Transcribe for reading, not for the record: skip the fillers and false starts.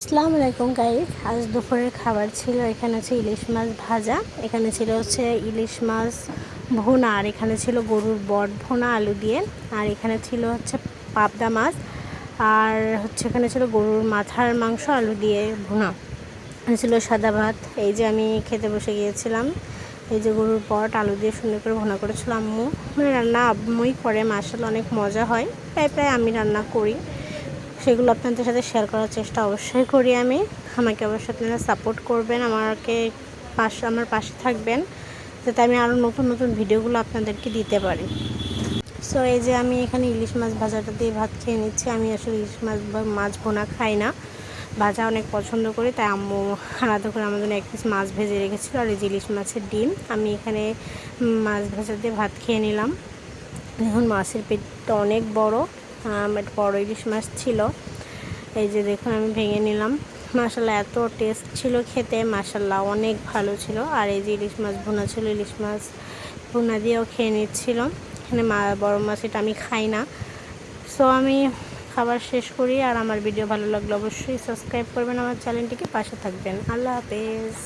আসসালামু আলাইকুম গাইস। আজ দুপুরের খাবার ছিল, এখানে আছে ইলিশ মাছ ভাজা, এখানে ছিল হচ্ছে ইলিশ মাছ ভুনা, আর এখানে ছিল গরুর বট ভুনা আলু দিয়ে, আর এখানে ছিল হচ্ছে পাবদা মাছ, আর হচ্ছে এখানে ছিল গরুর মাথার মাংস আলু দিয়ে ভুনা, ছিল সাদা ভাত। এই যে আমি খেতে বসে গিয়েছিলাম। এই যে গরুর বট আলু দিয়ে সুন্দর করে ভুনা করেছিল আম্মু। রান্না আম্মুই করে, মাশাআল্লাহ অনেক মজা হয়। প্রায় আমি রান্না করি, সেগুলো আপনাদের সাথে শেয়ার করার চেষ্টা অবশ্যই করি আমি। আমাকে অবশ্যই আপনারা সাপোর্ট করবেন, আমার পাশে থাকবেন, যাতে আমি আরও নতুন নতুন ভিডিওগুলো আপনাদেরকে দিতে পারি। সো এই যে আমি এখানে ইলিশ মাছ ভাজাটা দিয়ে ভাত খেয়ে নিচ্ছি। আমি আসলে ইলিশ মাছ বা মাছ ভোনা খাই না, ভাজা অনেক পছন্দ করি, তাই আম্মু আলাদা করে আমার জন্য এক পিস মাছ ভেজে রেখেছিলো, আর এই যে ইলিশ মাছের ডিম। আমি এখানে মাছ ভাজা দিয়ে ভাত খেয়ে নিলাম। এখন মাছের পেটটা অনেক বড়, বড় ইলিশ মাছ ছিল। এই যে দেখুন আমি ভেঙে নিলাম। মাশাআল্লাহ এত টেস্ট ছিল খেতে, মাশাআল্লাহ অনেক ভালো ছিল। আর এই যে ইলিশ মাছ ভুনা ছিল, ইলিশ মাছ ভুনা দিয়েও খেয়ে নিচ্ছিল। এখানে বড় মাছ এটা আমি খাই না। সো আমি খাবার শেষ করি, আর আমার ভিডিও ভালো লাগলে অবশ্যই সাবস্ক্রাইব করবেন, আমার চ্যানেলটিকে পাশে থাকবেন। আল্লাহ হাফেজ।